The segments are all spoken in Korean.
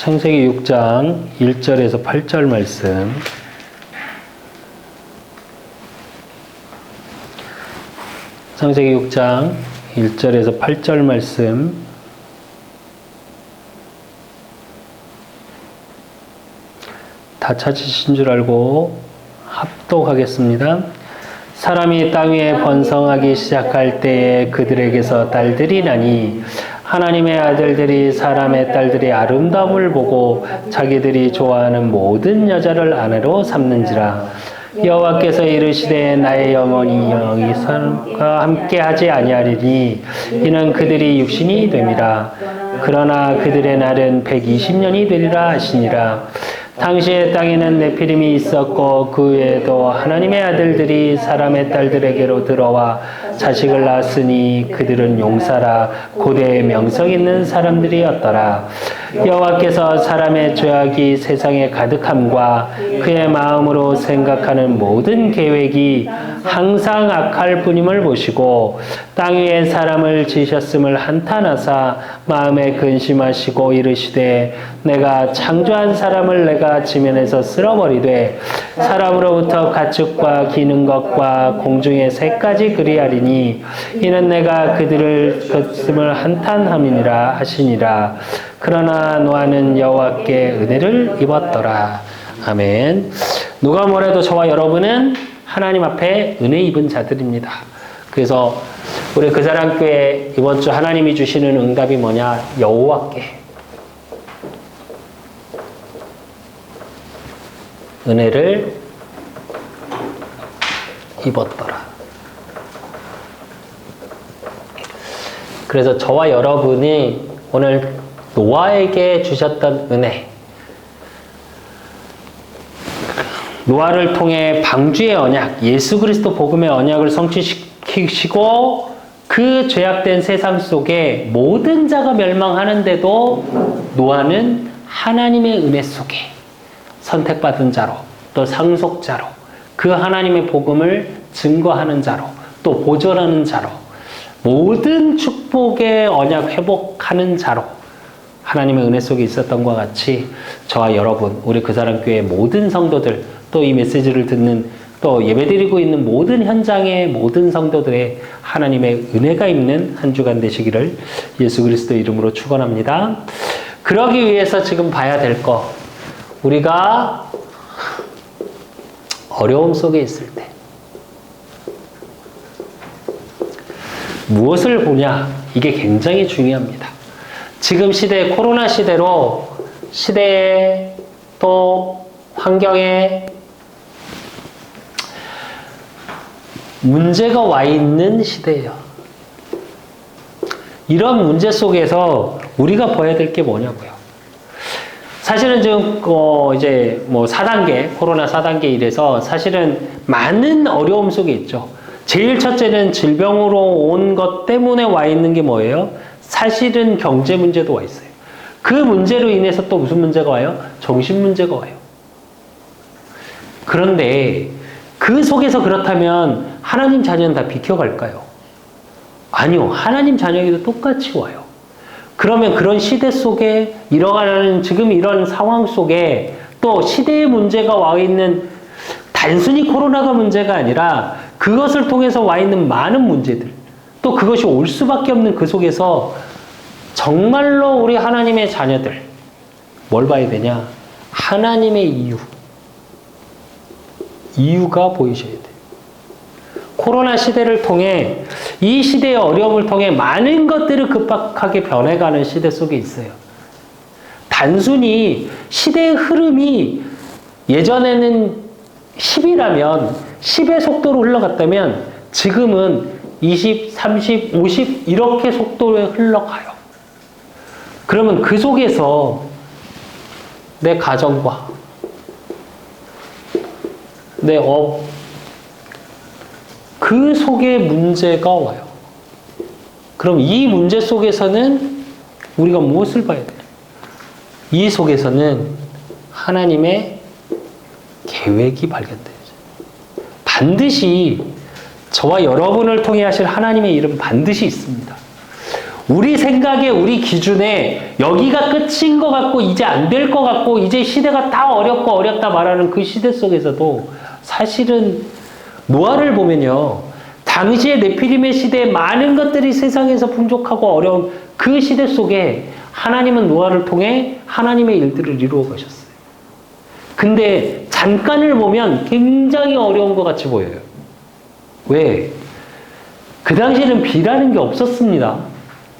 창세기 6장 1절에서 8절 말씀. 창세기 6장 1절에서 8절 말씀. 다 찾으신 줄 알고 합독하겠습니다. 사람이 땅 위에 번성하기 시작할 때에 그들에게서 딸들이 나니 하나님의 아들들이 사람의 딸들이 아름다움을 보고 자기들이 좋아하는 모든 여자를 아내로 삼는지라. 여호와께서 이르시되 나의 영혼이 여기서와 함께하지 아니하리니 이는 그들이 육신이 됨이라. 그러나 그들의 날은 120년이 되리라 하시니라. 당시에 땅에는 네피림이 있었고 그 외에도 하나님의 아들들이 사람의 딸들에게로 들어와 자식을 낳았으니 그들은 용사라 고대의 명성 있는 사람들이었더라. 여호와께서 사람의 죄악이 세상에 가득함과 그의 마음으로 생각하는 모든 계획이 항상 악할 뿐임을 보시고 땅 위에 사람을 지으셨음을 한탄하사 마음에 근심하시고 이르시되 내가 창조한 사람을 내가 지면에서 쓸어버리되 사람으로부터 가축과 기는 것과 공중의 새까지 그리하리니 이는 내가 그들을 걷음을 한탄함이니라 하시니라. 그러나 노아는 여호와께 은혜를 입었더라. 아멘. 누가 뭐래도 저와 여러분은 하나님 앞에 은혜 입은 자들입니다. 그래서 우리 그사랑교회 이번 주 하나님이 주시는 응답이 뭐냐? 여호와께 은혜를 입었더라. 그래서 저와 여러분이 오늘 노아에게 주셨던 은혜, 노아를 통해 방주의 언약, 예수 그리스도 복음의 언약을 성취시키시고 그 죄악된 세상 속에 모든 자가 멸망하는데도 노아는 하나님의 은혜 속에 선택받은 자로, 또 상속자로, 그 하나님의 복음을 증거하는 자로, 또 보존하는 자로, 모든 축복의 언약 회복하는 자로 하나님의 은혜 속에 있었던 것과 같이 저와 여러분, 우리 그사랑교회 모든 성도들, 또 이 메시지를 듣는, 또 예배드리고 있는 모든 현장의 모든 성도들의 하나님의 은혜가 있는 한 주간 되시기를 예수 그리스도 이름으로 축원합니다. 그러기 위해서 지금 봐야 될 거, 우리가 어려움 속에 있을 때 무엇을 보냐, 이게 굉장히 중요합니다. 지금 시대, 코로나 시대로 시대에 또 환경에 문제가 와 있는 시대예요. 이런 문제 속에서 우리가 봐야 될 게 뭐냐고요. 사실은 지금 이제 뭐 4단계, 코로나 4단계 이래서 사실은 많은 어려움 속에 있죠. 제일 첫째는 질병으로 온 것 때문에 와 있는 게 뭐예요? 사실은 경제 문제도 와 있어요. 그 문제로 인해서 또 무슨 문제가 와요? 정신 문제가 와요. 그런데 그 속에서 그렇다면 하나님 자녀는 다 비켜갈까요? 아니요. 하나님 자녀에게도 똑같이 와요. 그러면 그런 시대 속에 일어나는 지금 이런 상황 속에 또 시대의 문제가 와 있는, 단순히 코로나가 문제가 아니라 그것을 통해서 와 있는 많은 문제들, 또 그것이 올 수밖에 없는 그 속에서 정말로 우리 하나님의 자녀들 뭘 봐야 되냐? 하나님의 이유가 보이셔야 돼요. 코로나 시대를 통해, 이 시대의 어려움을 통해 많은 것들을 급박하게 변해가는 시대 속에 있어요. 단순히 시대의 흐름이 예전에는 10이라면 10의 속도로 흘러갔다면 지금은 20, 30, 50 이렇게 속도로 흘러가요. 그러면 그 속에서 내 가정과 내 그 속에 문제가 와요. 그럼 이 문제 속에서는 우리가 무엇을 봐야 돼요? 이 속에서는 하나님의 계획이 발견돼요. 반드시 저와 여러분을 통해 하실 하나님의 일은 반드시 있습니다. 우리 생각에, 우리 기준에 여기가 끝인 것 같고 이제 안 될 것 같고 이제 시대가 다 어렵고 어렵다 말하는 그 시대 속에서도 사실은 노아를 보면요, 당시에 네피림의 시대에 많은 것들이 세상에서 풍족하고 어려운 그 시대 속에 하나님은 노아를 통해 하나님의 일들을 이루어 가셨어요. 근데 잠깐을 보면 굉장히 어려운 것 같이 보여요. 왜? 그 당시에는 비라는 게 없었습니다.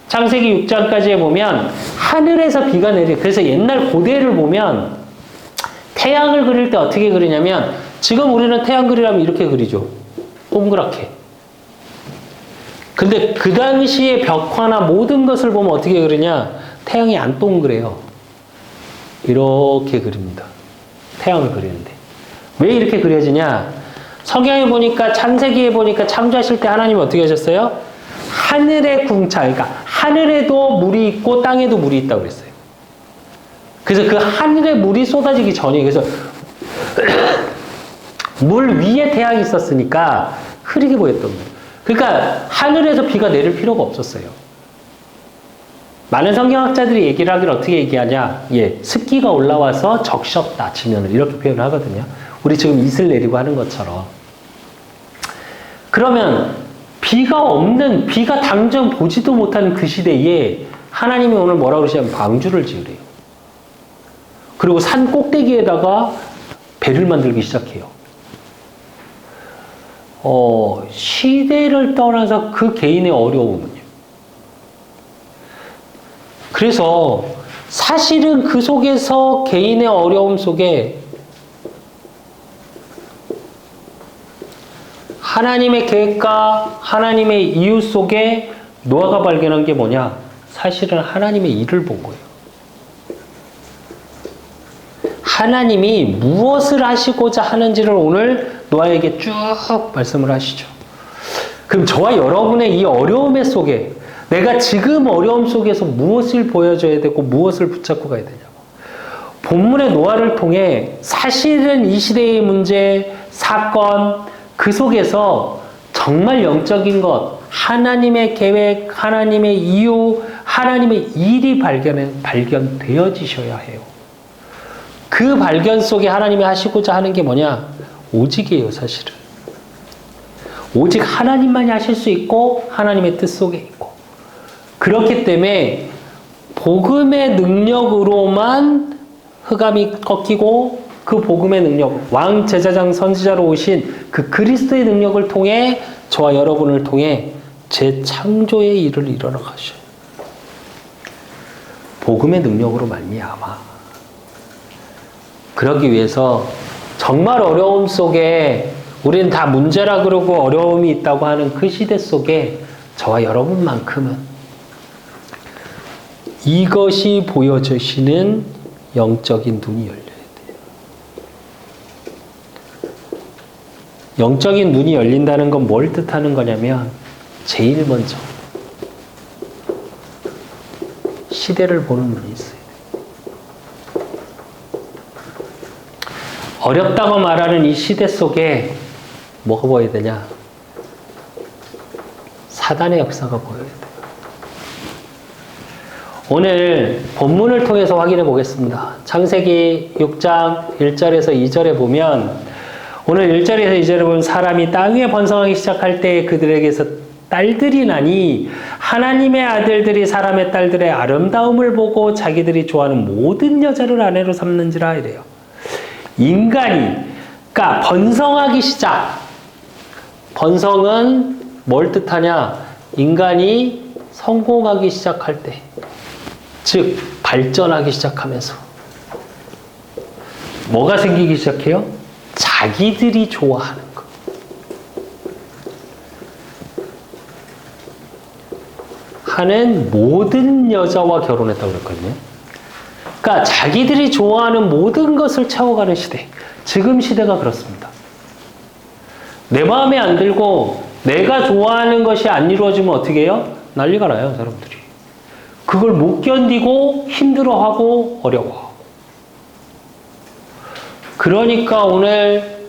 창세기 6장까지 보면 하늘에서 비가 내려. 그래서 옛날 고대를 보면 태양을 그릴 때 어떻게 그리냐면, 지금 우리는 태양 그리려면 이렇게 그리죠. 동그랗게. 근데 그 당시에 벽화나 모든 것을 보면 어떻게 그리냐? 태양이 안 동그래요. 이렇게 그립니다. 태양을 그리는데. 왜 이렇게 그려지냐? 성경에 보니까, 창세기에 보니까 창조하실 때 하나님이 어떻게 하셨어요? 하늘의 궁창, 그러니까 하늘에도 물이 있고 땅에도 물이 있다고 그랬어요. 그래서 그 하늘에 물이 쏟아지기 전에, 그래서 물 위에 태양이 있었으니까 흐리게 보였던 거예요. 그러니까 하늘에서 비가 내릴 필요가 없었어요. 많은 성경학자들이 얘기를 하기를 어떻게 얘기하냐? 습기가 올라와서 적셨다 지면을 이렇게 표현을 하거든요. 우리 지금 이슬 내리고 하는 것처럼. 그러면 비가 없는, 비가 당장 보지도 못하는 그 시대에 하나님이 오늘 뭐라고 그러시냐면 방주를 지으래요. 그리고 산 꼭대기에다가 배를 만들기 시작해요. 시대를 떠나서 그 개인의 어려움은요. 그래서 사실은 그 속에서 개인의 어려움 속에 하나님의 계획과 하나님의 이유 속에 노아가 발견한 게 뭐냐? 사실은 하나님의 일을 본 거예요. 하나님이 무엇을 하시고자 하는지를 오늘 노아에게 쭉 말씀을 하시죠. 그럼 저와 여러분의 이 어려움 속에, 내가 지금 어려움 속에서 무엇을 보여줘야 되고 무엇을 붙잡고 가야 되냐고. 본문의 노아를 통해 사실은 이 시대의 문제, 사건, 그 속에서 정말 영적인 것, 하나님의 계획, 하나님의 이유, 하나님의 일이 발견되어지셔야 해요. 그 발견 속에 하나님이 하시고자 하는 게 뭐냐? 오직이에요, 사실은. 오직 하나님만이 하실 수 있고 하나님의 뜻 속에 있고. 그렇기 때문에 복음의 능력으로만 흑암이 꺾이고, 그 복음의 능력, 왕, 제사장, 선지자로 오신 그 그리스도의 능력을 통해 저와 여러분을 통해 재창조의 일을 일어나 가셔요. 복음의 능력으로 말미암아. 그러기 위해서 정말 어려움 속에, 우리는 다 문제라 그러고 어려움이 있다고 하는 그 시대 속에 저와 여러분만큼은 이것이 보여주시는 영적인 눈이 열려야 돼요. 영적인 눈이 열린다는 건 뭘 뜻하는 거냐면, 제일 먼저 시대를 보는 눈이 있어요. 어렵다고 말하는 이 시대 속에 뭐가 보여야 되냐? 사단의 역사가 보여야 돼요. 오늘 본문을 통해서 확인해 보겠습니다. 창세기 6장 1절에서 2절에 보면, 오늘 1절에서 2절에 보면 사람이 땅 위에 번성하기 시작할 때 그들에게서 딸들이 나니 하나님의 아들들이 사람의 딸들의 아름다움을 보고 자기들이 좋아하는 모든 여자를 아내로 삼는지라 이래요. 인간이, 그러니까 번성하기 시작. 번성은 뭘 뜻하냐? 인간이 성공하기 시작할 때, 즉 발전하기 시작하면서 뭐가 생기기 시작해요? 자기들이 좋아하는 거. 하는 모든 여자와 결혼했다고 그랬거든요. 그러니까 자기들이 좋아하는 모든 것을 채워가는 시대. 지금 시대가 그렇습니다. 내 마음에 안 들고 내가 좋아하는 것이 안 이루어지면 어떻게 해요? 난리가 나요, 사람들이. 그걸 못 견디고 힘들어하고 어려워하고. 그러니까 오늘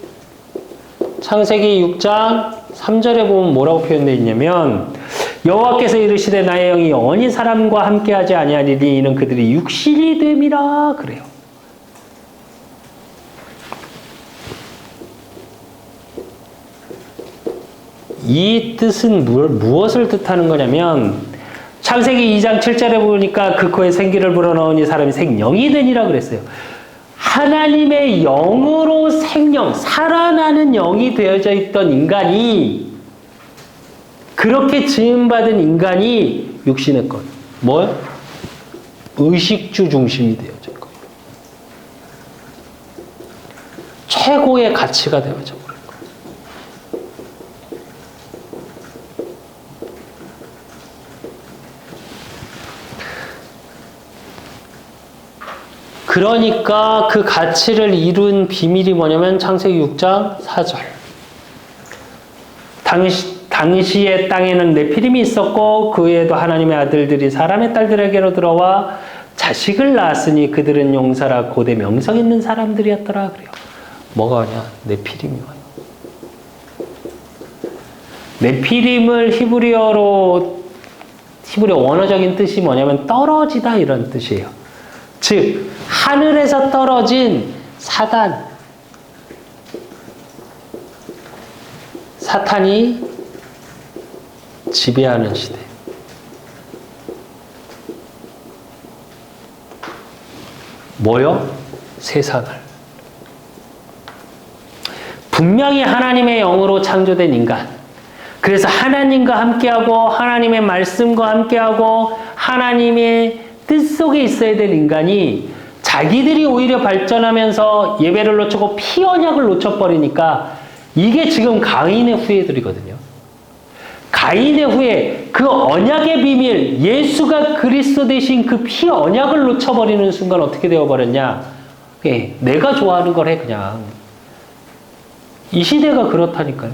창세기 6장 3절에 보면 뭐라고 표현되어 있냐면, 여호와께서 이르시되 나의 영이 영원히 사람과 함께하지 아니하리니 이는 그들이 육신이 됨이라 그래요. 이 뜻은 무엇을 뜻하는 거냐면 창세기 2장 7절에 보니까 그 코에 생기를 불어넣으니 사람이 생명이 되니라 그랬어요. 하나님의 영으로 생명, 살아나는 영이 되어져 있던 인간이 그렇게 지음받은 인간이 육신의 것. 뭐요? 의식주 중심이 되어져 있고 최고의 가치가 되어져 버린 거예요. 그러니까 그 가치를 이룬 비밀이 뭐냐면 창세기 6장 4절. 당시의 땅에는 네피림이 있었고 그 외에도 하나님의 아들들이 사람의 딸들에게로 들어와 자식을 낳았으니 그들은 용사라 고대 명성 있는 사람들이었더라 그래요. 뭐가 오냐? 네피림이 와요. 네피림을 히브리어 원어적인 뜻이 뭐냐면 떨어지다 이런 뜻이에요. 즉 하늘에서 떨어진 사탄이 지배하는 시대. 뭐요? 세상을. 분명히 하나님의 영으로 창조된 인간. 그래서 하나님과 함께하고 하나님의 말씀과 함께하고 하나님의 뜻 속에 있어야 될 인간이 자기들이 오히려 발전하면서 예배를 놓치고 피 언약을 놓쳐버리니까 이게 지금 가인의 후예들이거든요. 가인의 후예, 그 언약의 비밀, 예수가 그리스도 되신 그 피 언약을 놓쳐버리는 순간 어떻게 되어버렸냐? 예, 내가 좋아하는 걸 해 그냥. 이 시대가 그렇다니까요.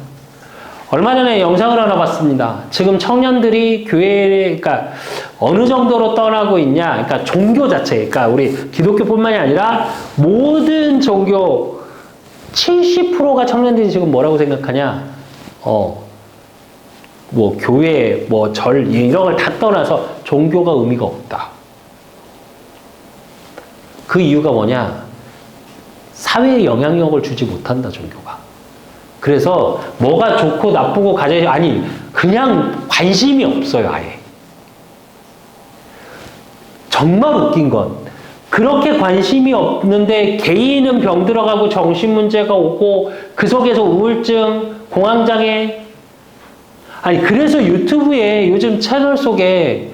얼마 전에 영상을 하나 봤습니다. 지금 청년들이 교회에, 그러니까 어느 정도로 떠나고 있냐? 그러니까 종교 자체, 그러니까 우리 기독교뿐만이 아니라 모든 종교 70%가 청년들이 지금 뭐라고 생각하냐? 뭐 교회, 뭐 절 이런 걸 다 떠나서 종교가 의미가 없다. 그 이유가 뭐냐? 사회에 영향력을 주지 못한다, 종교가. 그래서 뭐가 좋고 나쁘고 아니 그냥 관심이 없어요, 아예. 정말 웃긴 건 그렇게 관심이 없는데 개인은 병들어가고 정신 문제가 오고 그 속에서 우울증, 공황장애. 아니 그래서 유튜브에 요즘 채널 속에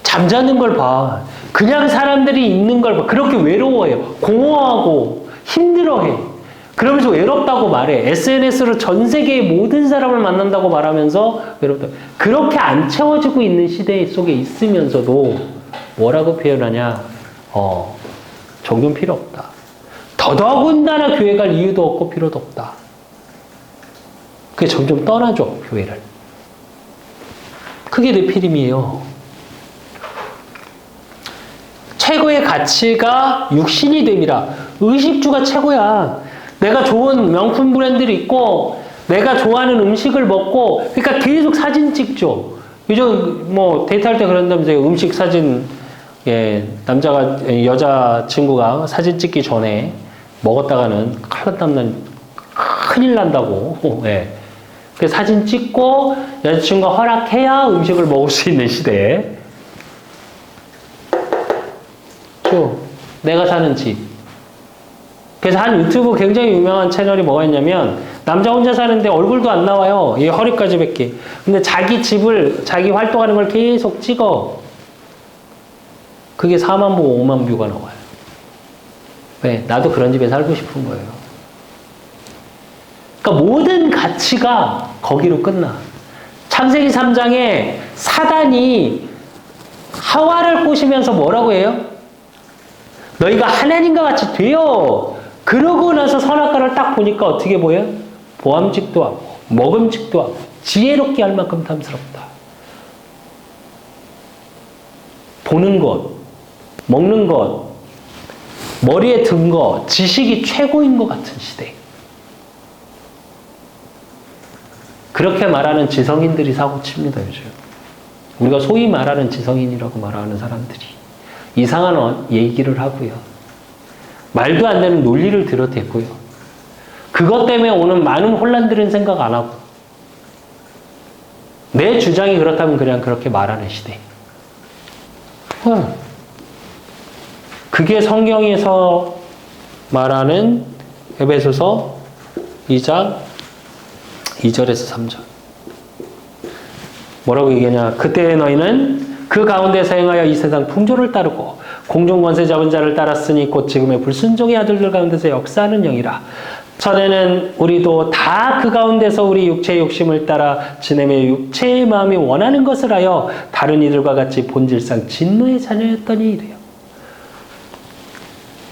잠자는 걸 봐. 그냥 사람들이 있는 걸 봐. 그렇게 외로워해요. 공허하고 힘들어해. 그러면서 외롭다고 말해. SNS로 전 세계의 모든 사람을 만난다고 말하면서 외롭다. 그렇게 안 채워지고 있는 시대 속에 있으면서도 뭐라고 표현하냐? 종교는 필요 없다. 더더군다나 교회 갈 이유도 없고 필요도 없다. 그게 점점 떠나죠, 교회를. 그게 네피림이에요. 최고의 가치가 육신이 됨이라. 의식주가 최고야. 내가 좋은 명품 브랜드를 입고 내가 좋아하는 음식을 먹고 그러니까 계속 사진 찍죠. 요즘 뭐 데이트할 때 그런다면서요. 음식 사진 여자 친구가 사진 찍기 전에 먹었다가는 큰일 난다고. 예. 그 사진 찍고 여자친구가 허락해야 음식을 먹을 수 있는 시대에. 내가 사는 집. 그래서 한 유튜브 굉장히 유명한 채널이 뭐가 있냐면 남자 혼자 사는데 얼굴도 안 나와요. 이 허리까지 밖에. 근데 자기 집을 자기 활동하는 걸 계속 찍어. 그게 4만 보, 5만 뷰가 나와요. 왜? 나도 그런 집에 살고 싶은 거예요. 그러니까 모든 가치가 거기로 끝나. 창세기 3장에 사단이 하와를 꼬시면서 뭐라고 해요? 너희가 하나님과 같이 되어. 그러고 나서 선악과를 딱 보니까 어떻게 보여요? 보암직도 하고 먹음직도 하고 지혜롭게 할 만큼 탐스럽다. 보는 것, 먹는 것, 머리에 든 것, 지식이 최고인 것 같은 시대. 그렇게 말하는 지성인들이 사고칩니다, 요즘. 우리가 소위 말하는 지성인이라고 말하는 사람들이 이상한 얘기를 하고요. 말도 안 되는 논리를 들어대고요. 그것 때문에 오는 많은 혼란들은 생각 안 하고 내 주장이 그렇다면 그냥 그렇게 말하는 시대. 그게 성경에서 말하는 에베소서 2장 2절에서 3절. 뭐라고 얘기하냐? 그때 너희는 그 가운데서 행하여 이 세상 풍조를 따르고 공중 권세 잡은 자를 따랐으니 곧 지금의 불순종의 아들들 가운데서 역사하는 영이라. 전에는 우리도 다 그 가운데서 우리 육체의 욕심을 따라 지내며 육체의 마음이 원하는 것을 하여 다른 이들과 같이 본질상 진노의 자녀였더니 이래요.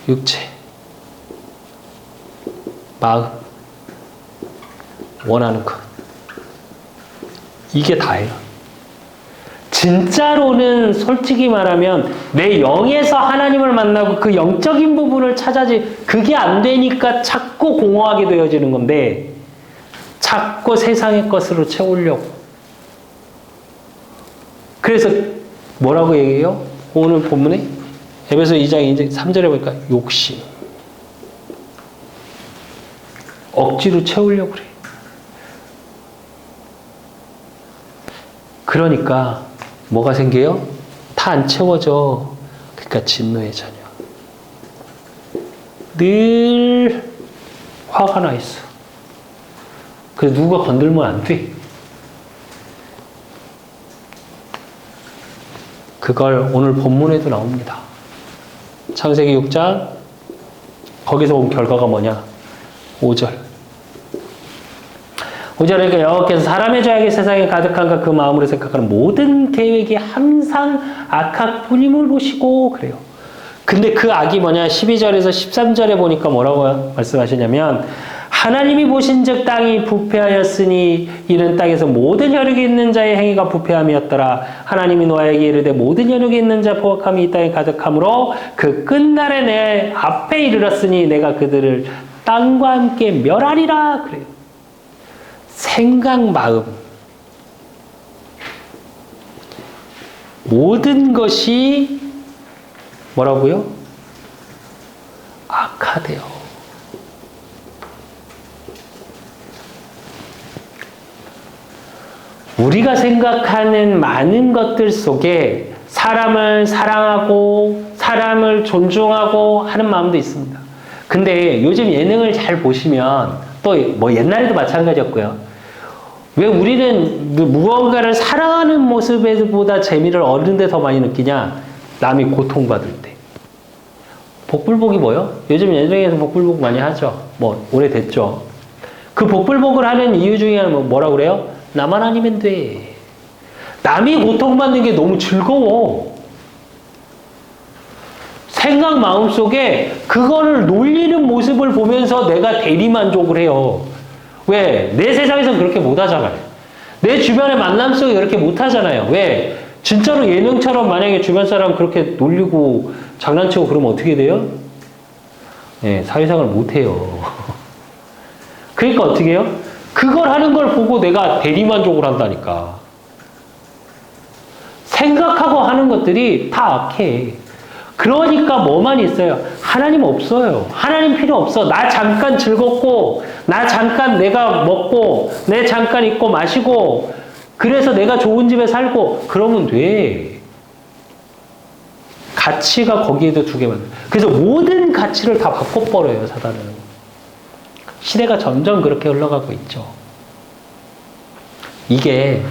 육체, 마음, 원하는 것. 이게 다예요. 진짜로는 솔직히 말하면 내 영에서 하나님을 만나고 그 영적인 부분을 찾아지, 그게 안 되니까 자꾸 공허하게 되어지는 건데 자꾸 세상의 것으로 채우려고. 그래서 뭐라고 얘기해요? 오늘 본문에 에베소 2장 3절에 보니까 욕심. 억지로 채우려고 그래. 그러니까 뭐가 생겨요? 다 안 채워져. 그러니까 진노의 자녀. 늘 화가 나 있어. 그래서 누가 건들면 안 돼. 그걸 오늘 본문에도 나옵니다. 창세기 6장 거기서 온 결과가 뭐냐? 5절. 5절에 여호와께서 사람의 죄악이 세상에 가득한가 그 마음으로 생각하는 모든 계획이 항상 악할 뿐임을 보시고 그래요. 근데 그 악이 뭐냐? 12절에서 13절에 보니까 뭐라고 말씀하시냐면 하나님이 보신즉 땅이 부패하였으니 이는 땅에서 모든 혈육이 있는 자의 행위가 부패함이었더라. 하나님이 노아에게 이르되 모든 혈육이 있는 자 포악함이 이 땅에 가득하므로 그 끝날에 내 앞에 이르렀으니 내가 그들을 땅과 함께 멸하리라 그래요. 생각, 마음 모든 것이 뭐라고요? 악하대요. 우리가 생각하는 많은 것들 속에 사람을 사랑하고 사람을 존중하고 하는 마음도 있습니다. 근데 요즘 예능을 잘 보시면 또 뭐 옛날에도 마찬가지였고요. 왜 우리는 무언가를 사랑하는 모습보다 재미를 얻는 데 더 많이 느끼냐? 남이 고통받을 때. 복불복이 뭐요? 요즘 예능에서 복불복 많이 하죠. 뭐 오래됐죠. 그 복불복을 하는 이유 중에 하나는 뭐라고 그래요? 나만 아니면 돼. 남이 고통받는 게 너무 즐거워. 생각 마음속에 그거를 놀리는 모습을 보면서 내가 대리만족을 해요. 왜? 내 세상에서는 그렇게 못하잖아요. 내 주변의 만남 속에 그렇게 못하잖아요. 왜? 진짜로 예능처럼 만약에 주변 사람 그렇게 놀리고 장난치고 그러면 어떻게 돼요? 네, 사회생활 못해요. 그러니까 어떻게 해요? 그걸 하는 걸 보고 내가 대리만족을 한다니까. 생각하고 하는 것들이 다 악해. 그러니까 뭐만 있어요? 하나님 없어요. 하나님 필요 없어. 나 잠깐 즐겁고, 나 잠깐 내가 먹고, 내 잠깐 입고 마시고, 그래서 내가 좋은 집에 살고, 그러면 돼. 가치가 거기에도 두 개만. 그래서 모든 가치를 다 바꿔버려요, 사단은. 시대가 점점 그렇게 흘러가고 있죠. 이게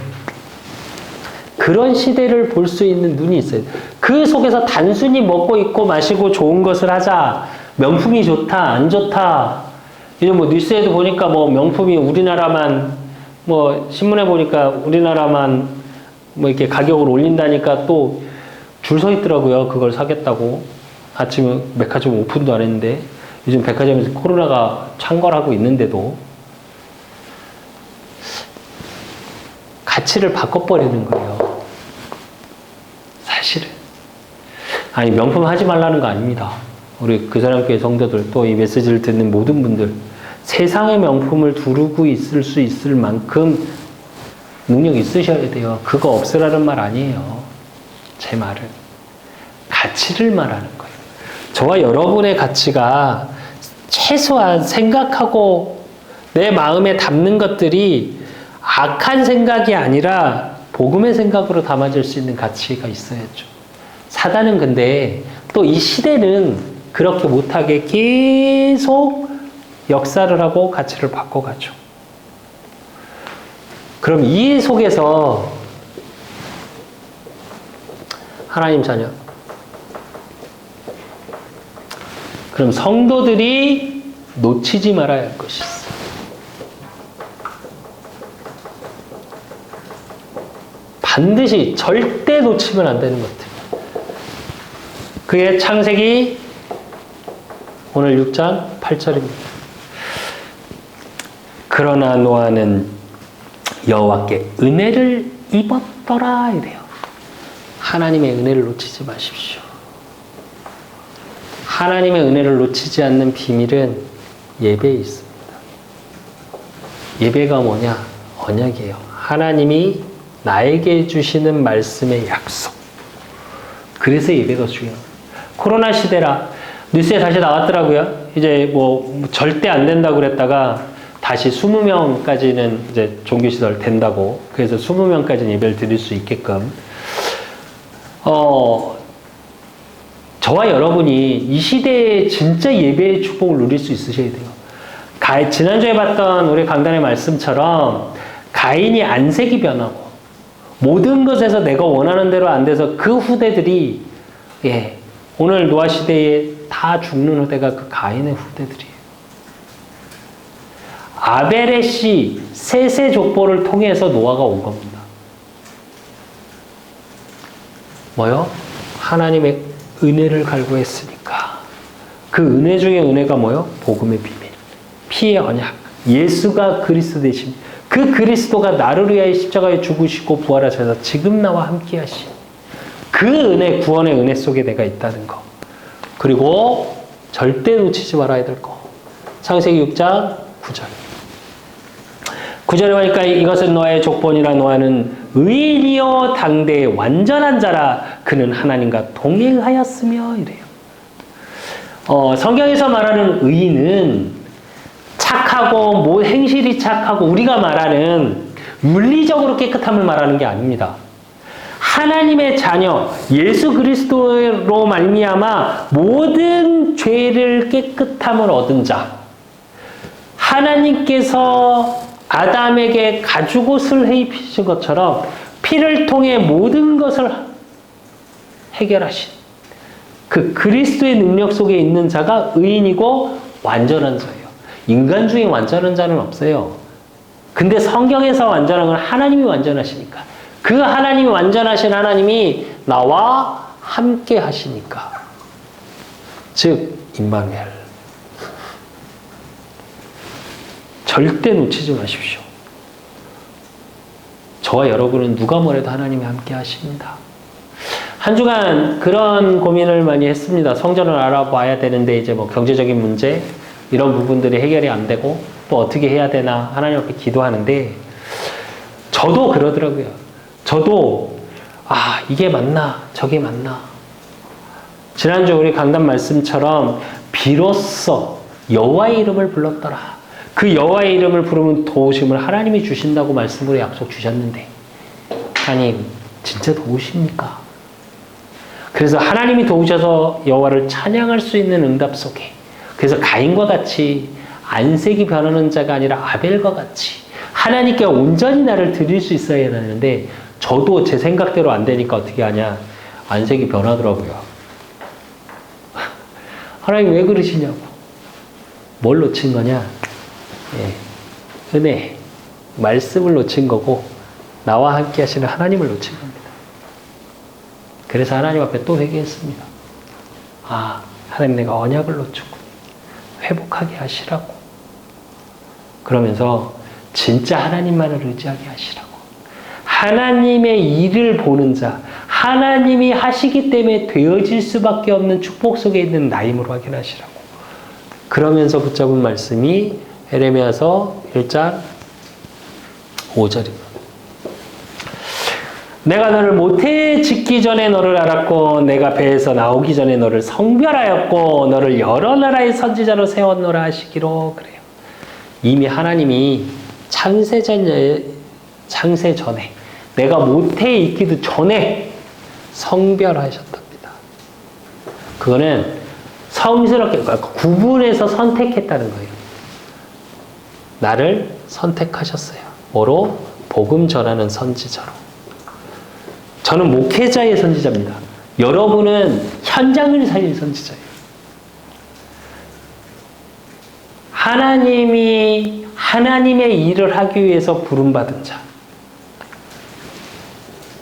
그런 시대를 볼 수 있는 눈이 있어요. 그 속에서 단순히 먹고 입고 마시고 좋은 것을 하자. 명품이 좋다, 안 좋다. 요즘 뭐 뉴스에도 보니까 뭐 명품이 우리나라만, 뭐 신문에 보니까 우리나라만 뭐 이렇게 가격을 올린다니까 또 줄 서 있더라고요. 그걸 사겠다고. 아침에 백화점 오픈도 안 했는데 요즘 백화점에서 코로나가 창궐하고 있는데도 가치를 바꿔버리는 거예요. 사실은. 아니, 명품 하지 말라는 거 아닙니다. 우리 그 사람교회 성도들, 또 이 메시지를 듣는 모든 분들, 세상의 명품을 두르고 있을 수 있을 만큼 능력 있으셔야 돼요. 그거 없으라는 말 아니에요. 제 말은. 가치를 말하는 거예요. 저와 여러분의 가치가 최소한 생각하고 내 마음에 담는 것들이 악한 생각이 아니라 복음의 생각으로 담아질 수 있는 가치가 있어야죠. 사단은 근데 또 이 시대는 그렇게 못하게 계속 역사를 하고 가치를 바꿔가죠. 그럼 이 속에서 하나님 자녀, 그럼 성도들이 놓치지 말아야 할 것이 있어요. 반드시 절대 놓치면 안 되는 것들. 그게 창세기 오늘 6장 8절입니다. 그러나 노아는 여호와께 은혜를 입었더라 이래요. 하나님의 은혜를 놓치지 마십시오. 하나님의 은혜를 놓치지 않는 비밀은 예배에 있습니다. 예배가 뭐냐? 언약이에요. 하나님이 나에게 주시는 말씀의 약속. 그래서 예배가 중요해요. 코로나 시대라 뉴스에 다시 나왔더라고요. 이제 뭐 절대 안 된다고 그랬다가 다시 20명까지는 이제 종교시설 된다고. 그래서 20명까지는 예배를 드릴 수 있게끔. 저와 여러분이 이 시대에 진짜 예배의 축복을 누릴 수 있으셔야 돼요. 지난주에 봤던 우리 강단의 말씀처럼 가인이 안색이 변하고 모든 것에서 내가 원하는 대로 안 돼서 그 후대들이 오늘 노아 시대에 다 죽는 후대가 그 가인의 후대들이에요. 아벨의 씨 셋의 족보를 통해서 노아가 온 겁니다. 뭐요? 하나님의 은혜를 갈구했으니까. 그 은혜 중에 은혜가 뭐요? 복음의 비밀, 피의 언약, 예수가 그리스도 되심. 그 그리스도가 나를 위하여 십자가에 죽으시고 부활하셔서 지금 나와 함께 하신 그 은혜, 구원의 은혜 속에 내가 있다는 거. 그리고 절대 놓치지 말아야 될 거. 창세기 6장 9절. 9절에 보니까 이것은 노아의 족본이라. 노아는 의인이요 당대의 완전한 자라. 그는 하나님과 동행하였으며 이래요. 성경에서 말하는 의인은 착하고 행실이 착하고 우리가 말하는 윤리적으로 깨끗함을 말하는 게 아닙니다. 하나님의 자녀 예수 그리스도로 말미암아 모든 죄를 깨끗함을 얻은 자. 하나님께서 아담에게 가죽옷을 입히신 것처럼 피를 통해 모든 것을 해결하신 그 그리스도의 능력 속에 있는 자가 의인이고 완전한 자예요. 인간 중에 완전한 자는 없어요. 근데 성경에서 완전한 건 하나님이 완전하시니까. 그 하나님이 완전하신 하나님이 나와 함께 하시니까. 즉 임마누엘. 절대 놓치지 마십시오. 저와 여러분은 누가 뭐래도 하나님이 함께 하십니다. 한 주간 그런 고민을 많이 했습니다. 성전을 알아봐야 되는데 이제 뭐 경제적인 문제 이런 부분들이 해결이 안 되고 또 어떻게 해야 되나 하나님 앞에 기도하는데 저도 그러더라고요. 저도 이게 맞나 저게 맞나. 지난주 우리 강단 말씀처럼 비로소 여호와의 이름을 불렀더라. 그 여호와의 이름을 부르면 도우심을 하나님이 주신다고 말씀으로 약속 주셨는데 하나님 진짜 도우십니까? 그래서 하나님이 도우셔서 여호와를 찬양할 수 있는 응답 속에 그래서 가인과 같이 안색이 변하는 자가 아니라 아벨과 같이 하나님께 온전히 나를 드릴 수 있어야 하는데 저도 제 생각대로 안 되니까 어떻게 하냐. 안색이 변하더라고요. 하나님 왜 그러시냐고. 뭘 놓친 거냐. 은혜, 말씀을 놓친 거고 나와 함께 하시는 하나님을 놓친 겁니다. 그래서 하나님 앞에 또 회개했습니다. 하나님 내가 언약을 놓쳤고 회복하게 하시라고. 그러면서 진짜 하나님만을 의지하게 하시라고. 하나님의 일을 보는 자, 하나님이 하시기 때문에 되어질 수밖에 없는 축복 속에 있는 나임으로 확인하시라고. 그러면서 붙잡은 말씀이 에레미야서 1장 5절입니다. 내가 너를 모태에 짓기 전에 너를 알았고 내가 배에서 나오기 전에 너를 성별하였고 너를 여러 나라의 선지자로 세웠노라 하시기로 그래요. 이미 하나님이 창세 전에 내가 모태에 있기도 전에 성별하셨답니다. 그거는 성스럽게 구분해서 선택했다는 거예요. 나를 선택하셨어요. 뭐로? 복음 전하는 선지자로. 저는 목회자의 선지자입니다. 여러분은 현장을 살릴 선지자예요. 하나님이 하나님의 일을 하기 위해서 부름받은 자.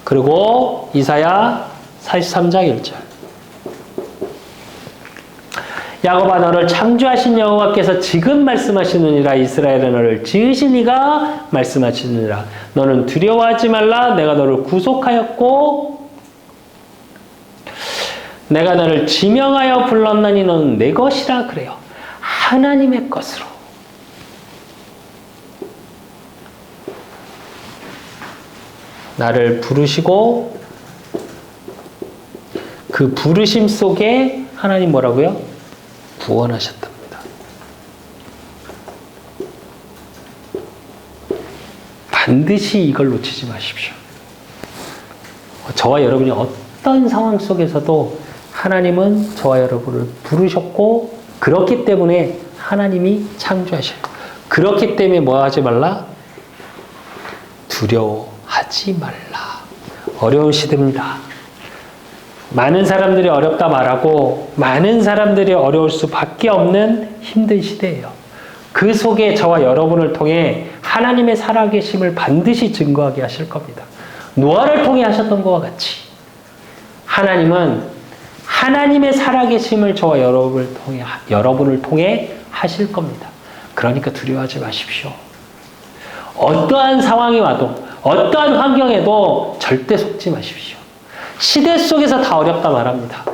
그리고 이사야 43장 1절. 야곱아 너를 창조하신 여호와께서 지금 말씀하시느니라. 이스라엘은 너를 지으신 이가 말씀하시느니라. 너는 두려워하지 말라. 내가 너를 구속하였고 내가 너를 지명하여 불렀나니 너는 내 것이라 그래요. 하나님의 것으로. 나를 부르시고 그 부르심 속에 하나님 뭐라고요? 구원하셨답니다. 반드시 이걸 놓치지 마십시오. 저와 여러분이 어떤 상황 속에서도 하나님은 저와 여러분을 부르셨고 그렇기 때문에 하나님이 창조하셔요. 그렇기 때문에 뭐 하지 말라? 두려워하지 말라. 어려운 시대입니다. 많은 사람들이 어렵다 말하고 많은 사람들이 어려울 수밖에 없는 힘든 시대예요. 그 속에 저와 여러분을 통해 하나님의 살아계심을 반드시 증거하게 하실 겁니다. 노아를 통해 하셨던 것과 같이 하나님은 하나님의 살아계심을 저와 여러분을 통해 하실 겁니다. 그러니까 두려워하지 마십시오. 어떠한 상황이 와도 어떠한 환경에도 절대 속지 마십시오. 시대 속에서 다 어렵다 말합니다.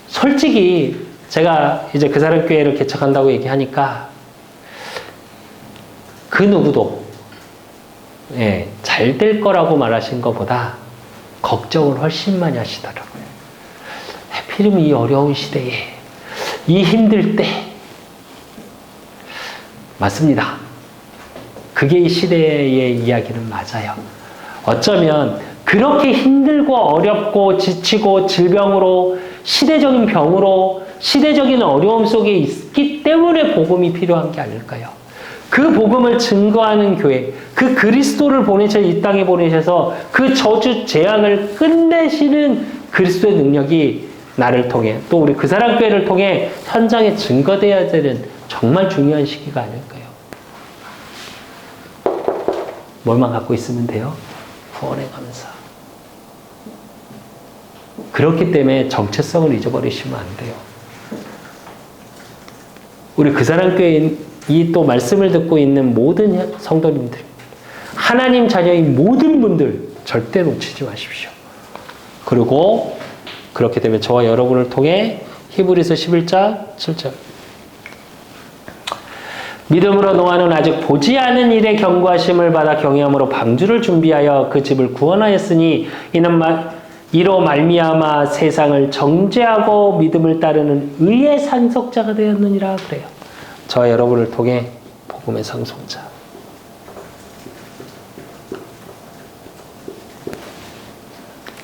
솔직히 제가 이제 그 사람 교회를 개척한다고 얘기하니까 그 누구도 잘 될 거라고 말하신 것보다 걱정을 훨씬 많이 하시더라고요. 하필이면 이 어려운 시대에 이 힘들 때 맞습니다. 그게 이 시대의 이야기는 맞아요. 어쩌면 그렇게 힘들고 어렵고 지치고 질병으로 시대적인 병으로 시대적인 어려움 속에 있기 때문에 복음이 필요한 게 아닐까요? 그 복음을 증거하는 교회, 그 그리스도를 보내셔 이 땅에 보내셔서 그 저주 재앙을 끝내시는 그리스도의 능력이 나를 통해 또 우리 그 사람 교회를 통해 현장에 증거되어야 되는 정말 중요한 시기가 아닐까요? 뭘만 갖고 있으면 돼요? 구원의 감사. 그렇기 때문에 정체성을 잊어버리시면 안 돼요. 우리 그 사람 교회 이 또 말씀을 듣고 있는 모든 성도님들, 하나님 자녀인 모든 분들 절대 놓치지 마십시오. 그리고 그렇기 때문에 저와 여러분을 통해 히브리서 11장 7절 믿음으로 노아는 아직 보지 않은 일의 경고하심을 받아 경외함으로 방주를 준비하여 그 집을 구원하였으니 이로 말미암아 세상을 정죄하고 믿음을 따르는 의의 상속자가 되었느니라 그래요. 저와 여러분을 통해 복음의 상속자.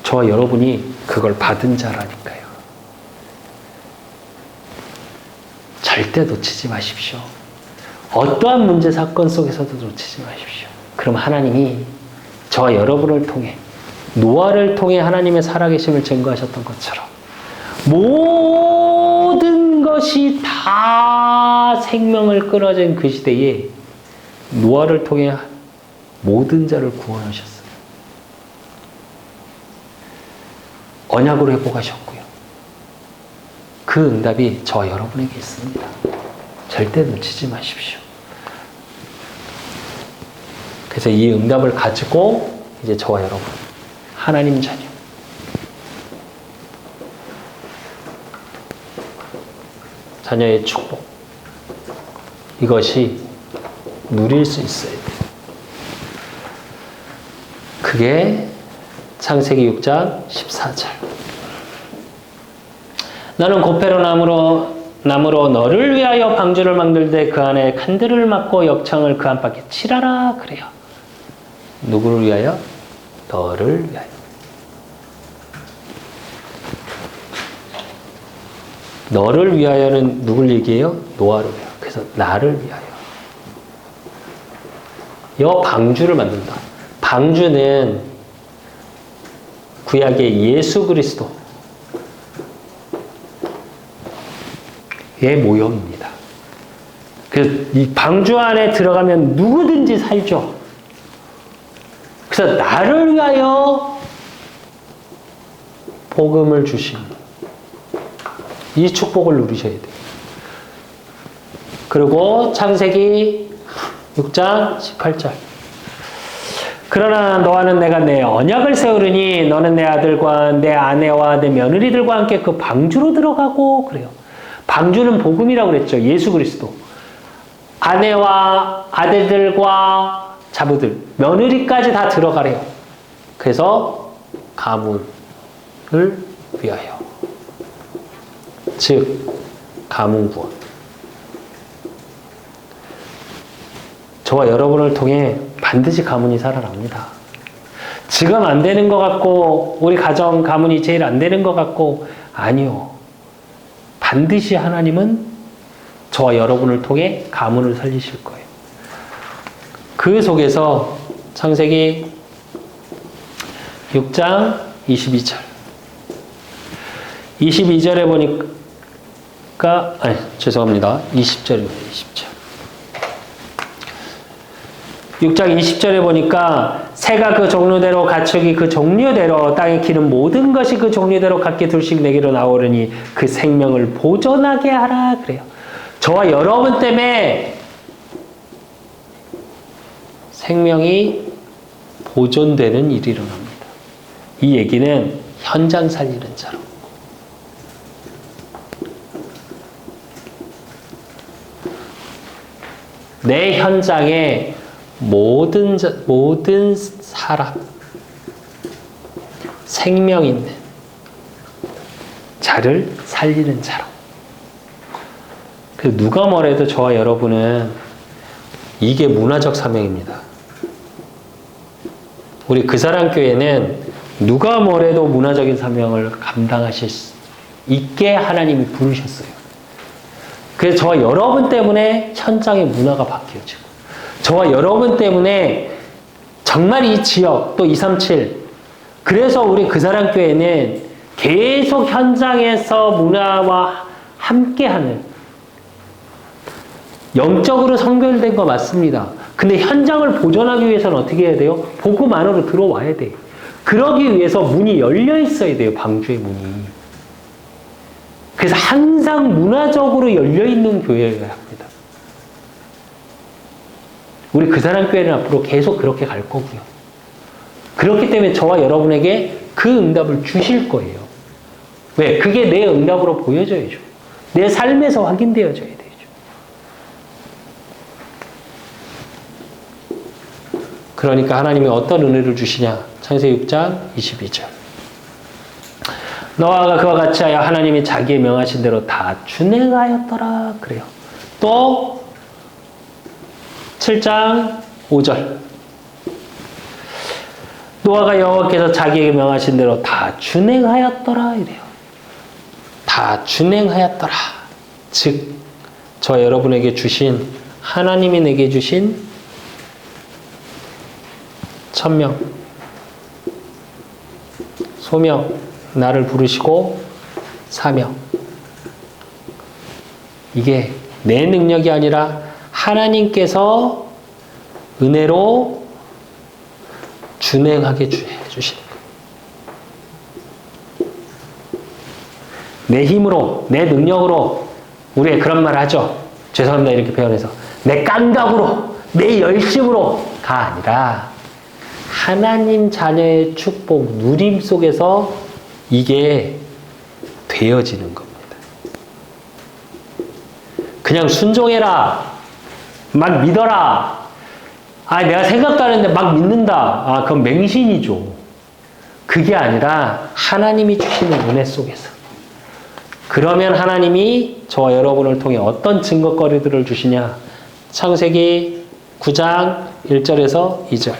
저와 여러분이 그걸 받은 자라니까요. 절대 놓치지 마십시오. 어떠한 문제 사건 속에서도 놓치지 마십시오. 그럼 하나님이 저와 여러분을 통해 노아를 통해 하나님의 살아계심을 증거하셨던 것처럼 모든 것이 다 생명을 끊어진 그 시대에 노아를 통해 모든 자를 구원하셨어요. 언약으로 회복하셨고요. 그 응답이 저와 여러분에게 있습니다. 절대 놓치지 마십시오. 그래서 이 응답을 가지고 이제 저와 여러분, 하나님 자녀, 자녀의 축복, 이것이 누릴 수 있어야 돼요. 그게 창세기 6장 14절. 너는 고페로 나무로 너를 위하여 방주를 만들되 그 안에 칸들을 막고 옆창을 그 안팎에 칠하라 그래요. 누구를 위하여? 너를 위하여. 너를 위하여는 누굴 얘기해요? 노아를 위하여. 그래서 나를 위하여. 여 방주를 만든다. 방주는 구약의 예수 그리스도의 모형입니다. 그래서 이 방주 안에 들어가면 누구든지 살죠. 그래서 나를 위하여 복음을 주신 이 축복을 누리셔야 돼요. 그리고 창세기 6장 18절. 그러나 너와는 내가 내 언약을 세우리니 너는 내 아들과 내 아내와 내 며느리들과 함께 그 방주로 들어가고 그래요. 방주는 복음이라고 그랬죠. 예수 그리스도. 아내와 아들들과 자부들, 며느리까지 다 들어가래요. 그래서 가문을 위하여. 즉 가문 구원. 저와 여러분을 통해 반드시 가문이 살아납니다. 지금 안 되는 것 같고 우리 가정 가문이 제일 안 되는 것 같고 아니요. 반드시 하나님은 저와 여러분을 통해 가문을 살리실 거예요. 그 속에서 창세기 6장 22절 22절에 보니까 죄송합니다. 20절입니다. 20절 6장 20절에 보니까 새가 그 종류대로 가축이 그 종류대로 땅에 기는 모든 것이 그 종류대로 각기 둘씩 내게로 나오려니 그 생명을 보존하게 하라 그래요. 저와 여러분 때문에 생명이 보존되는 일이 일어납니다. 이 얘기는 현장 살리는 자로. 내 현장에 모든 사람, 생명 있는 자를 살리는 자로. 그래서 누가 뭐래도 저와 여러분은 이게 문화적 사명입니다. 우리 그 사람 교회는 누가 뭐래도 문화적인 사명을 감당하실 수 있게 하나님이 부르셨어요. 그래서 저와 여러분 때문에 현장의 문화가 바뀌어지고 저와 여러분 때문에 정말 이 지역 또 237 그래서 우리 그 사람 교회는 계속 현장에서 문화와 함께하는 영적으로 선별된 거 맞습니다. 근데 현장을 보존하기 위해서는 어떻게 해야 돼요? 복음 안으로 들어와야 돼요. 그러기 위해서 문이 열려 있어야 돼요. 방주의 문이. 그래서 항상 문화적으로 열려 있는 교회여야 합니다. 우리 그 사람 교회는 앞으로 계속 그렇게 갈 거고요. 그렇기 때문에 저와 여러분에게 그 응답을 주실 거예요. 왜? 그게 내 응답으로 보여져야죠. 내 삶에서 확인되어져야 되죠. 그러니까 하나님이 어떤 은혜를 주시냐? 창세기 6장 22절. 노아가 그와 같이 하여 하나님이 자기의 명하신 대로 다 준행하였더라. 그래요. 또 7장 5절. 노아가 여호와께서 자기에게 명하신 대로 다 준행하였더라. 이래요. 다 준행하였더라. 즉, 저 여러분에게 주신 하나님이 내게 주신 천명, 소명, 나를 부르시고 사명. 이게 내 능력이 아니라 하나님께서 은혜로 준행하게 해주시는 거예요. 내 힘으로, 내 능력으로, 우리가 그런 말 하죠. 죄송합니다. 이렇게 표현해서. 내 깡각으로, 내 열심으로가 아니라 하나님 자녀의 축복, 누림 속에서 이게 되어지는 겁니다. 그냥 순종해라. 막 믿어라. 내가 생각도 안 했는데 막 믿는다. 그건 맹신이죠. 그게 아니라 하나님이 주시는 은혜 속에서. 그러면 하나님이 저와 여러분을 통해 어떤 증거거리들을 주시냐? 창세기 9장 1절에서 2절.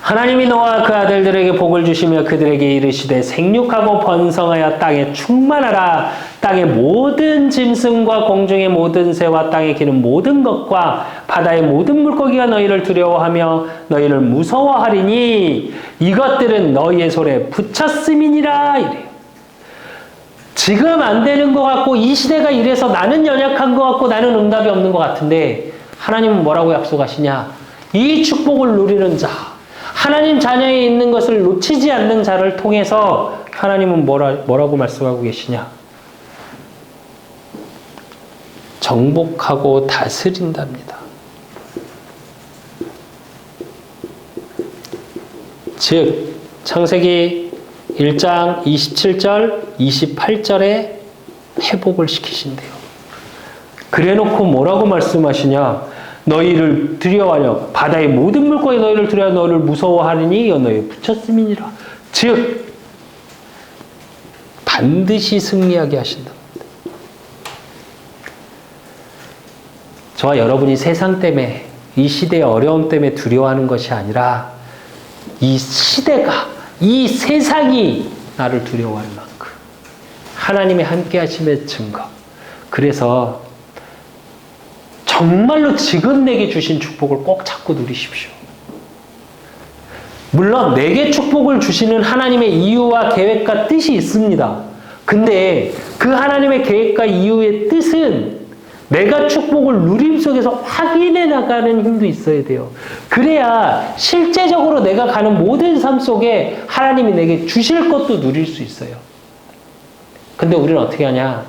하나님이 노아와 그 아들들에게 복을 주시며 그들에게 이르시되 생육하고 번성하여 땅에 충만하라. 땅의 모든 짐승과 공중의 모든 새와 땅에 기는 모든 것과 바다의 모든 물고기가 너희를 두려워하며 너희를 무서워하리니 이것들은 너희의 손에 붙였음이니라. 이래요. 지금 안 되는 것 같고 이 시대가 이래서 나는 연약한 것 같고 나는 응답이 없는 것 같은데 하나님은 뭐라고 약속하시냐? 이 축복을 누리는 자, 하나님 자녀에 있는 것을 놓치지 않는 자를 통해서 하나님은 뭐라고 말씀하고 계시냐? 정복하고 다스린답니다. 즉 창세기 1장 27절, 28절에 회복을 시키신대요. 그래놓고 뭐라고 말씀하시냐? 너희를 두려워하며 바다의 모든 물고기 너희를 두려워 너희를 무서워하느니 너희에 붙였음이니라. 즉 반드시 승리하게 하신다. 저와 여러분이 세상 때문에 이 시대의 어려움 때문에 두려워하는 것이 아니라 이 시대가 이 세상이 나를 두려워할 만큼 하나님의 함께 하심의 증거. 그래서 정말로 지금 내게 주신 축복을 꼭 잡고 누리십시오. 물론 내게 축복을 주시는 하나님의 이유와 계획과 뜻이 있습니다. 근데 그 하나님의 계획과 이유의 뜻은 내가 축복을 누림 속에서 확인해 나가는 힘도 있어야 돼요. 그래야 실제적으로 내가 가는 모든 삶 속에 하나님이 내게 주실 것도 누릴 수 있어요. 근데 우리는 어떻게 하냐?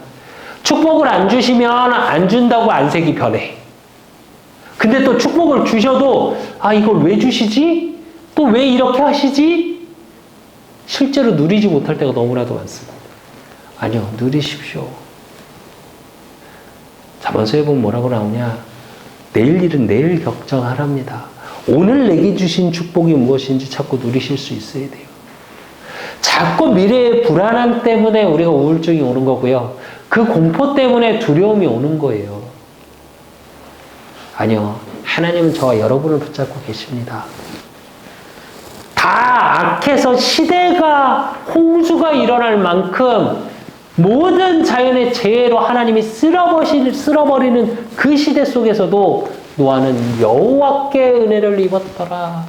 축복을 안 주시면 안 준다고 안색이 변해. 근데 또 축복을 주셔도 이걸 왜 주시지? 또 왜 이렇게 하시지? 실제로 누리지 못할 때가 너무나도 많습니다. 아니요, 누리십시오. 자문서에 보면 뭐라고 나오냐? 내일 일은 내일 걱정하랍니다. 오늘 내게 주신 축복이 무엇인지 자꾸 누리실 수 있어야 돼요. 자꾸 미래의 불안함 때문에 우리가 우울증이 오는 거고요. 그 공포 때문에 두려움이 오는 거예요. 아니요. 하나님은 저와 여러분을 붙잡고 계십니다. 다 악해서 시대가 홍수가 일어날 만큼 모든 자연의 재해로 하나님이 쓸어버리는 그 시대 속에서도 노아는 여호와께 은혜를 입었더라.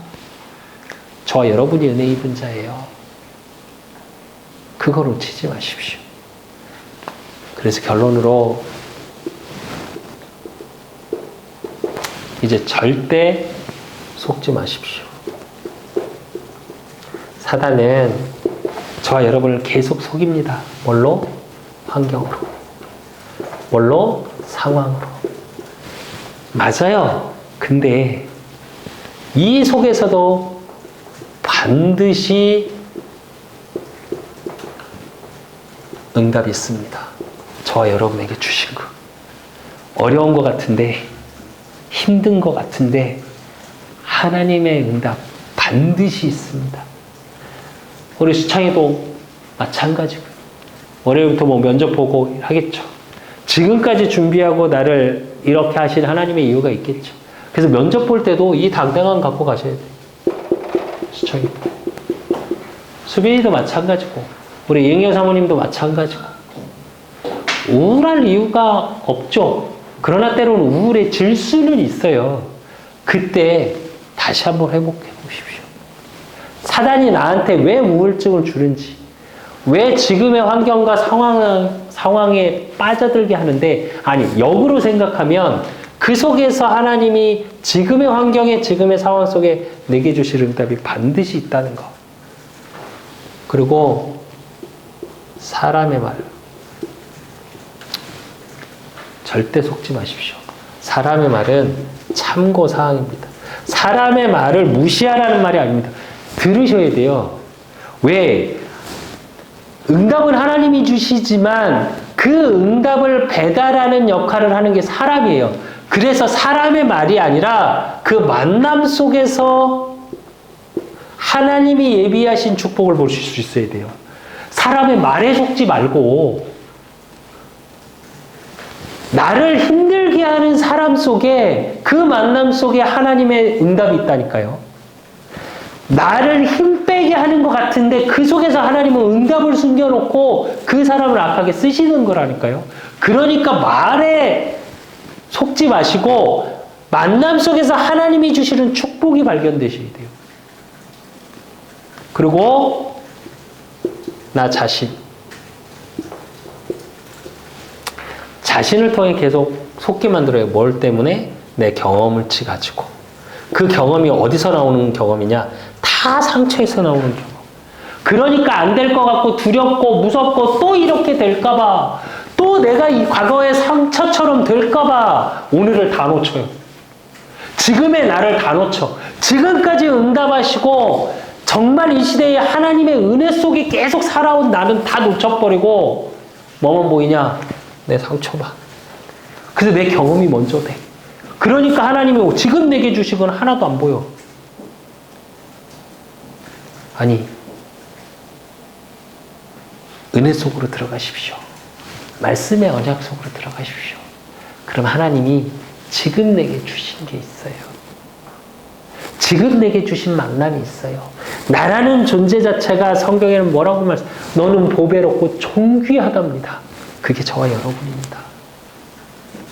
저와 여러분이 은혜 입은 자예요. 그거 놓치지 마십시오. 그래서 결론으로 이제 절대 속지 마십시오. 사단은 저와 여러분을 계속 속입니다. 뭘로? 환경으로. 뭘로? 상황으로. 맞아요. 근데 이 속에서도 반드시 응답이 있습니다. 저와 여러분에게 주신 거. 어려운 것 같은데, 힘든 것 같은데, 하나님의 응답 반드시 있습니다. 우리 수창이도 마찬가지고요. 월요일부터 면접 보고 하겠죠. 지금까지 준비하고 나를 이렇게 하신 하나님의 이유가 있겠죠. 그래서 면접 볼 때도 이 당당함 갖고 가셔야 돼요. 수창이도. 수빈이도 마찬가지고, 우리 이은경 사모님도 마찬가지고. 우울할 이유가 없죠. 그러나 때로는 우울해질 수는 있어요. 그때 다시 한번 회복해 보십시오. 사단이 나한테 왜 우울증을 주는지, 왜 지금의 환경과 상황에 빠져들게 하는데, 아니, 역으로 생각하면 그 속에서 하나님이 지금의 환경에, 지금의 상황 속에 내게 주실 응답이 반드시 있다는 거. 그리고 사람의 말. 절대 속지 마십시오. 사람의 말은 참고사항입니다. 사람의 말을 무시하라는 말이 아닙니다. 들으셔야 돼요. 왜? 응답은 하나님이 주시지만 그 응답을 배달하는 역할을 하는 게 사람이에요. 그래서 사람의 말이 아니라 그 만남 속에서 하나님이 예비하신 축복을 보실 수 있어야 돼요. 사람의 말에 속지 말고 나를 힘들게 하는 사람 속에 그 만남 속에 하나님의 응답이 있다니까요. 나를 힘 빼게 하는 것 같은데 그 속에서 하나님은 응답을 숨겨놓고 그 사람을 악하게 쓰시는 거라니까요. 그러니까 말에 속지 마시고 만남 속에서 하나님이 주시는 축복이 발견되셔야 돼요. 그리고 나 자신을 통해 계속 속게 만들어요. 뭘 때문에? 내 경험을 가지고. 그 경험이 어디서 나오는 경험이냐? 다 상처에서 나오는 경험. 그러니까 안 될 것 같고 두렵고 무섭고 또 이렇게 될까봐, 또 내가 이 과거의 상처처럼 될까봐 오늘을 다 놓쳐요. 지금의 나를 다 놓쳐. 지금까지 응답하시고 정말 이 시대에 하나님의 은혜 속에 계속 살아온 나는 다 놓쳐버리고 뭐만 보이냐? 내 상처 봐. 그래서 내 경험이 먼저 돼. 그러니까 하나님이 지금 내게 주신 건 하나도 안 보여. 아니, 은혜 속으로 들어가십시오. 말씀의 언약 속으로 들어가십시오. 그럼 하나님이 지금 내게 주신 게 있어요. 지금 내게 주신 만남이 있어요. 나라는 존재 자체가 성경에는 뭐라고 말씀? 너는 보배롭고 존귀하답니다. 그게 저와 여러분입니다.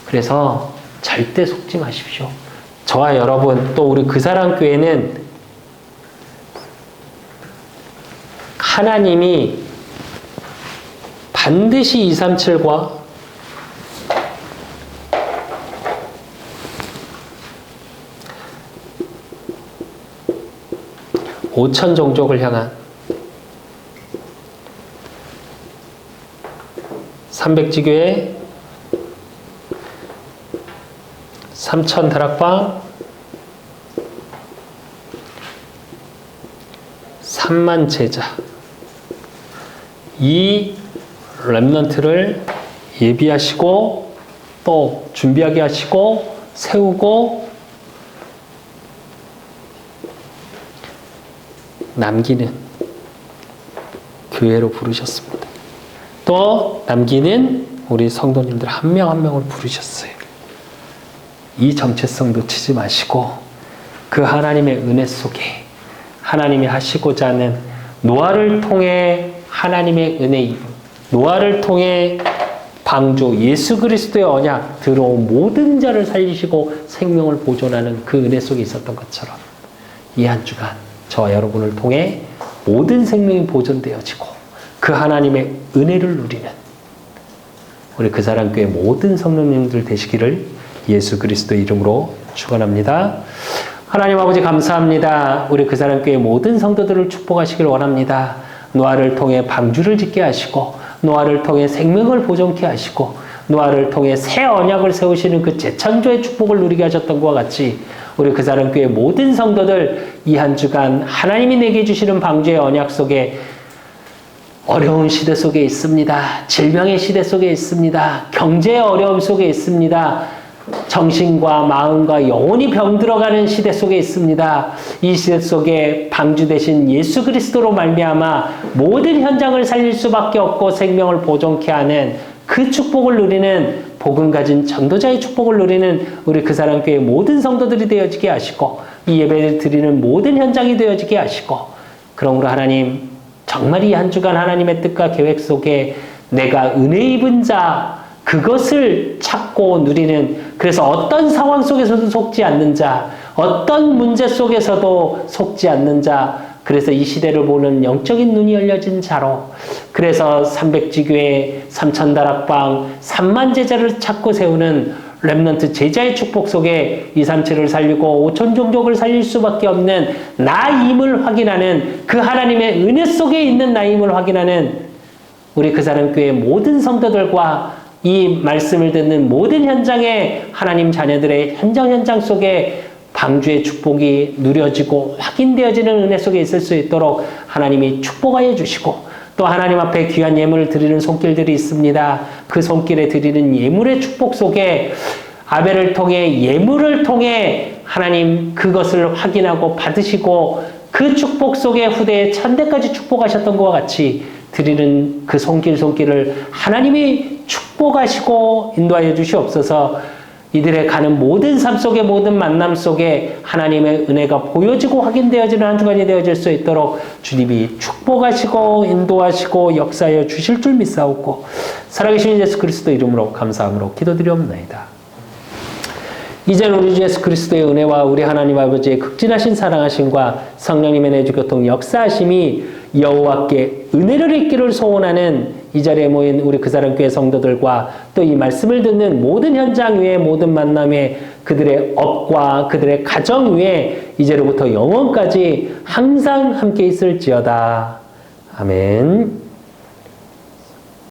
그래서 절대 속지 마십시오. 저와 여러분, 또 우리 그사랑교회는 하나님이 반드시 237과 오천 종족을 향한 300지교회 3000 다락방 3만 제자, 이 렘넌트를 예비하시고 또 준비하게 하시고 세우고 남기는 교회로 부르셨습니다. 또 남기는 우리 성도님들 한 명 한 명을 부르셨어요. 이 정체성 놓치지 마시고 그 하나님의 은혜 속에 하나님이 하시고자 하는 노아를 통해 하나님의 은혜 입음, 노아를 통해 방주 예수 그리스도의 언약 들어온 모든 자를 살리시고 생명을 보존하는 그 은혜 속에 있었던 것처럼 이 한 주간 저와 여러분을 통해 모든 생명이 보존되어지고 그 하나님의 은혜를 누리는 우리 그사랑교회 모든 성도님들 되시기를 예수 그리스도 이름으로 축원합니다. 하나님 아버지 감사합니다. 우리 그사랑교회 모든 성도들을 축복하시길 원합니다. 노아를 통해 방주를 짓게 하시고 노아를 통해 생명을 보존케 하시고 노아를 통해 새 언약을 세우시는 그 재창조의 축복을 누리게 하셨던 것과 같이 우리 그사랑교회 모든 성도들 이 한 주간 하나님이 내게 주시는 방주의 언약 속에 어려운 시대 속에 있습니다. 질병의 시대 속에 있습니다. 경제의 어려움 속에 있습니다. 정신과 마음과 영혼이 병들어가는 시대 속에 있습니다. 이 시대 속에 방주 되신 예수 그리스도로 말미암아 모든 현장을 살릴 수밖에 없고 생명을 보존케 하는 그 축복을 누리는 복음 가진 전도자의 축복을 누리는 우리 그사랑교회 모든 성도들이 되어지게 하시고 이 예배를 드리는 모든 현장이 되어지게 하시고 그러므로 하나님 정말 이 한 주간 하나님의 뜻과 계획 속에 내가 은혜 입은 자 그것을 찾고 누리는, 그래서 어떤 상황 속에서도 속지 않는 자, 어떤 문제 속에서도 속지 않는 자, 그래서 이 시대를 보는 영적인 눈이 열려진 자로, 그래서 300지교회 3000다락방 3만 제자를 찾고 세우는 렘넌트 제자의 축복 속에 237을 살리고 5000 종족을 살릴 수밖에 없는 나임을 확인하는, 그 하나님의 은혜 속에 있는 나임을 확인하는 우리 그사랑교회 모든 성도들과 이 말씀을 듣는 모든 현장의 하나님 자녀들의 현장 속에 방주의 축복이 누려지고 확인되어지는 은혜 속에 있을 수 있도록 하나님이 축복하여 주시고, 또 하나님 앞에 귀한 예물을 드리는 손길들이 있습니다. 그 손길에 드리는 예물의 축복 속에 아벨을 통해 예물을 통해 하나님 그것을 확인하고 받으시고 그 축복 속에 후대에 천대까지 축복하셨던 것과 같이 드리는 그 손길을 하나님이 축복하시고 인도하여 주시옵소서. 이들의 가는 모든 삶 속에, 모든 만남 속에 하나님의 은혜가 보여지고 확인되어지는 한 주간이 되어질 수 있도록 주님이 축복하시고 인도하시고 역사하여 주실 줄 믿사옵고 살아계신 예수 그리스도 이름으로 감사함으로 기도드리옵나이다. 이제는 우리 주 예수 그리스도의 은혜와 우리 하나님 아버지의 극진하신 사랑하심과 성령님의 내주교통 역사하심이 여호와께 은혜를 입기를 소원하는 이 자리에 모인 우리 그 사람 교회 성도들과 또 이 말씀을 듣는 모든 현장 위에 모든 만남에 그들의 업과 그들의 가정 위에 이제로부터 영원까지 항상 함께 있을지어다. 아멘.